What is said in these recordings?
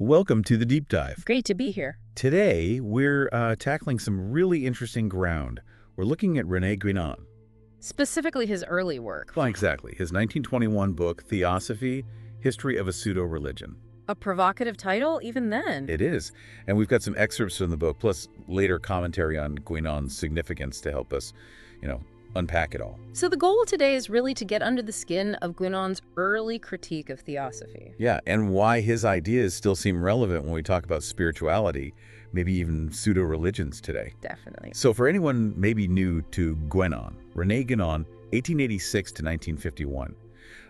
Welcome to the Deep Dive. Great to be here. Today, we're tackling some really interesting ground. We're looking at René Guénon. Specifically his early work. Well, exactly. His 1921 book, Theosophy, History of a Pseudo-religion. A provocative title, even then. It is. And we've got some excerpts from the book, plus later commentary on Guénon's significance to help us, unpack it all. So the goal today is really to get under the skin of Guénon's early critique of Theosophy. Yeah, and why his ideas still seem relevant when we talk about spirituality, maybe even pseudo-religions today. Definitely. So for anyone maybe new to Guénon, René Guénon, 1886 to 1951.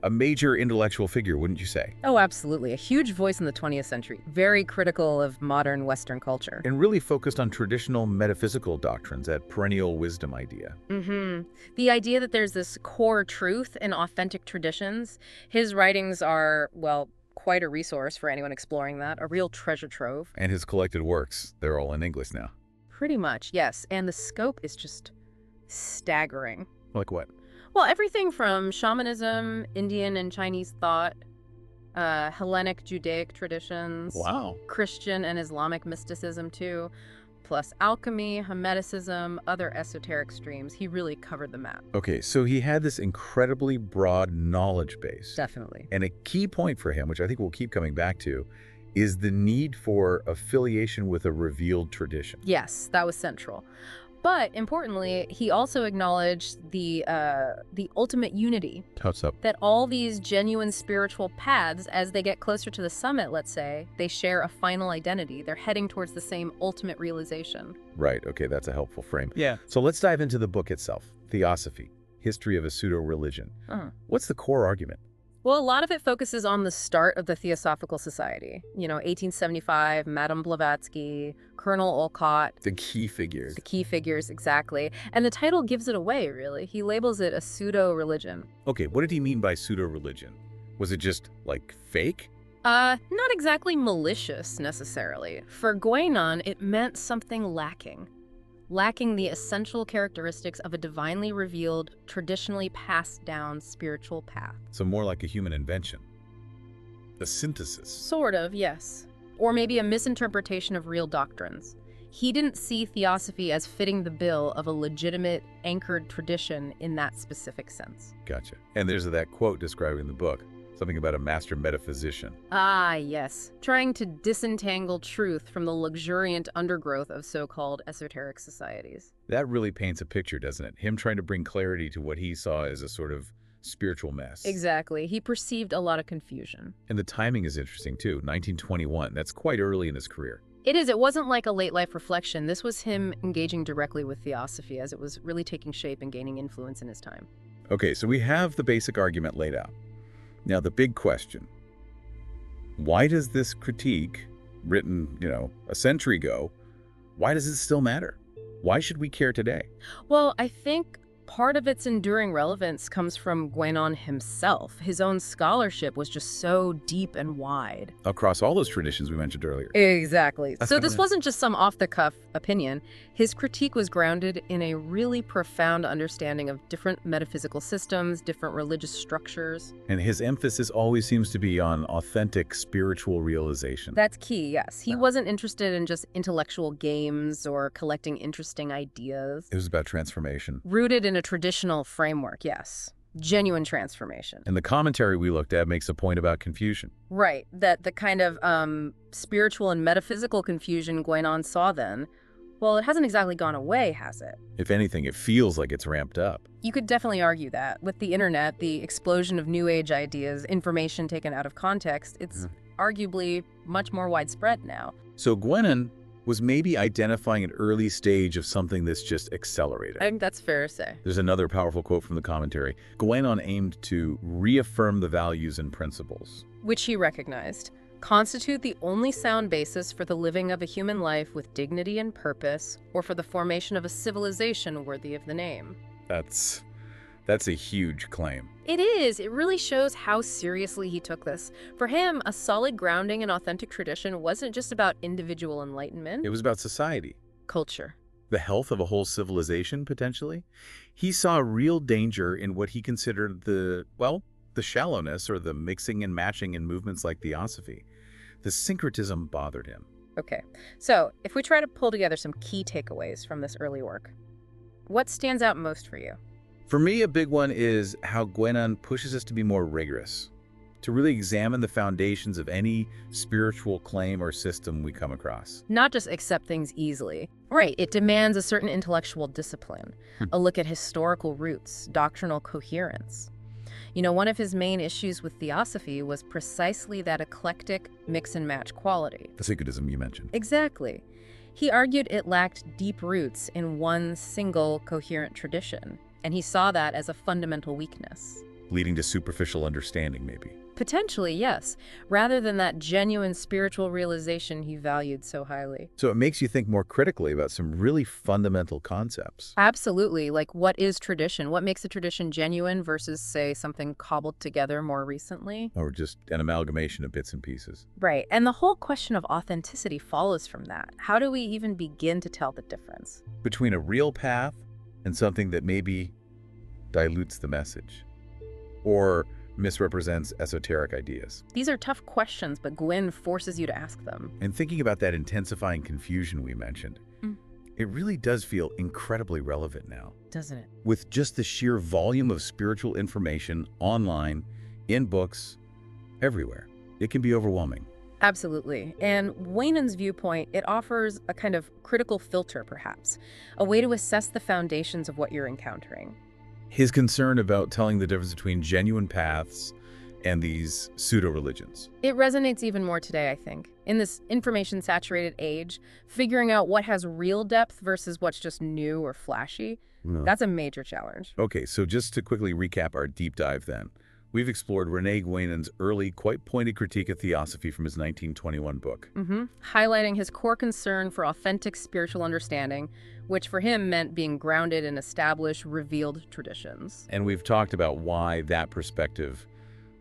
A major intellectual figure, wouldn't you say? Oh, absolutely. A huge voice in the 20th century. Very critical of modern Western culture. And really focused on traditional metaphysical doctrines, that perennial wisdom idea. The idea that there's this core truth in authentic traditions. His writings are, well, quite a resource for anyone exploring that. A real treasure trove. And his collected works, they're all in English now. Pretty much, yes. And the scope is just staggering. Like what? Well, everything from shamanism, Indian and Chinese thought, Hellenic Judaic traditions, Wow. Christian and Islamic mysticism too, plus alchemy, Hermeticism, other esoteric streams. He really covered the map. Okay, so he had this incredibly broad knowledge base. Definitely. And a key point for him, which I think we'll keep coming back to, is the need for affiliation with a revealed tradition. Yes, that was central. But importantly, he also acknowledged the ultimate unity. What's up? That all these genuine spiritual paths, as they get closer to the summit, let's say, they share a final identity. They're heading towards the same ultimate realization. Right, okay, that's a helpful frame. Yeah. So let's dive into the book itself, Theosophy, History of a Pseudo-religion. What's the core argument? Well, a lot of it focuses on the start of the Theosophical Society. 1875, Madame Blavatsky, Colonel Olcott. The key figures. The key figures, exactly. And the title gives it away, really. He labels it a pseudo-religion. Okay, what did he mean by pseudo-religion? Was it just, like, fake? Not exactly malicious, necessarily. For Guénon, it meant something lacking the essential characteristics of a divinely revealed, traditionally passed down spiritual path. So more like a human invention. A synthesis. Sort of, yes. Or maybe a misinterpretation of real doctrines. He didn't see Theosophy as fitting the bill of a legitimate, anchored tradition in that specific sense. Gotcha. And there's that quote describing the book. Something about a master metaphysician. Ah, yes. Trying to disentangle truth from the luxuriant undergrowth of so-called esoteric societies. That really paints a picture, doesn't it? Him trying to bring clarity to what he saw as a sort of spiritual mess. Exactly. He perceived a lot of confusion. And the timing is interesting, too. 1921. That's quite early in his career. It is. It wasn't like a late-life reflection. This was him engaging directly with Theosophy as it was really taking shape and gaining influence in his time. Okay, so we have the basic argument laid out. Now, the big question, why does this critique, written, a century ago, why does it still matter? Why should we care today? Well, I think part of its enduring relevance comes from Guénon himself. His own scholarship was just so deep and wide. Across all those traditions we mentioned earlier. Exactly. So this wasn't just some off-the-cuff opinion. His critique was grounded in a really profound understanding of different metaphysical systems, different religious structures. And his emphasis always seems to be on authentic spiritual realization. That's key, yes. He wasn't interested in just intellectual games or collecting interesting ideas. It was about transformation. Rooted in a traditional framework, yes. Genuine transformation. And the commentary we looked at makes a point about confusion. Right, that the kind of spiritual and metaphysical confusion Guénon saw then, well, it hasn't exactly gone away, has it? If anything, it feels like it's ramped up. You could definitely argue that. With the internet, the explosion of New Age ideas, information taken out of context, it's arguably much more widespread now. So Guénon was maybe identifying an early stage of something that's just accelerated. I think that's fair to say. There's another powerful quote from the commentary. Guénon aimed to reaffirm the values and principles, which he recognized constitute the only sound basis for the living of a human life with dignity and purpose, or for the formation of a civilization worthy of the name. That's a huge claim. It is. It really shows how seriously he took this. For him, a solid grounding in authentic tradition wasn't just about individual enlightenment. It was about society. Culture. The health of a whole civilization, potentially. He saw a real danger in what he considered the shallowness or the mixing and matching in movements like Theosophy. The syncretism bothered him. Okay, so if we try to pull together some key takeaways from this early work, what stands out most for you? For me, a big one is how Guénon pushes us to be more rigorous, to really examine the foundations of any spiritual claim or system we come across. Not just accept things easily. Right, it demands a certain intellectual discipline, a look at historical roots, doctrinal coherence. You know, one of his main issues with Theosophy was precisely that eclectic mix-and-match quality. The syncretism you mentioned. Exactly. He argued it lacked deep roots in one single coherent tradition, and he saw that as a fundamental weakness. Leading to superficial understanding, maybe. Potentially, yes, rather than that genuine spiritual realization he valued so highly. So it makes you think more critically about some really fundamental concepts. Absolutely. Like, what is tradition? What makes a tradition genuine versus, say, something cobbled together more recently? Or just an amalgamation of bits and pieces. Right. And the whole question of authenticity follows from that. How do we even begin to tell the difference Between a real path and something that maybe dilutes the message or misrepresents esoteric ideas. These are tough questions, but Guénon forces you to ask them. And thinking about that intensifying confusion we mentioned, it really does feel incredibly relevant now. Doesn't it? With just the sheer volume of spiritual information online, in books, everywhere. It can be overwhelming. Absolutely. And Guénon's viewpoint, it offers a kind of critical filter, perhaps, a way to assess the foundations of what you're encountering. His concern about telling the difference between genuine paths and these pseudo-religions. It resonates even more today, I think. In this information-saturated age, figuring out what has real depth versus what's just new or flashy, that's a major challenge. Okay, so just to quickly recap our deep dive then. We've explored René Guénon's early, quite pointed critique of Theosophy from his 1921 book. Highlighting his core concern for authentic spiritual understanding, which for him meant being grounded in established, revealed traditions. And we've talked about why that perspective,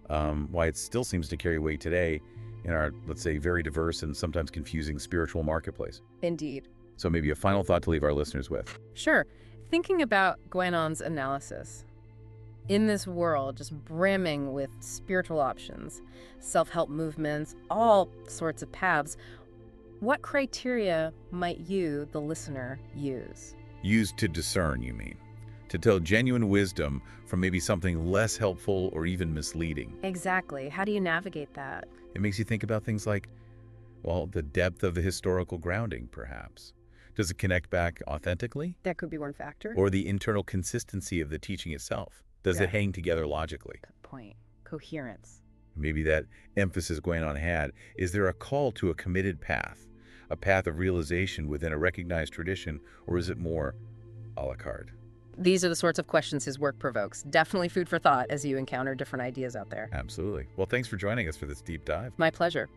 why it still seems to carry weight today in our, let's say, very diverse and sometimes confusing spiritual marketplace. Indeed. So maybe a final thought to leave our listeners with. Sure. Thinking about Guénon's analysis, in this world just brimming with spiritual options, self-help movements, all sorts of paths, what criteria might you, the listener, use? Used to discern, you mean? To tell genuine wisdom from maybe something less helpful or even misleading. Exactly. How do you navigate that? It makes you think about things like, well, the depth of the historical grounding, perhaps. Does it connect back authentically? That could be one factor. Or the internal consistency of the teaching itself? Does it hang together logically? Good point. Coherence. Maybe that emphasis Guénon had. Is there a call to a committed path? A path of realization within a recognized tradition? Or is it more a la carte? These are the sorts of questions his work provokes. Definitely food for thought as you encounter different ideas out there. Absolutely. Well, thanks for joining us for this deep dive. My pleasure.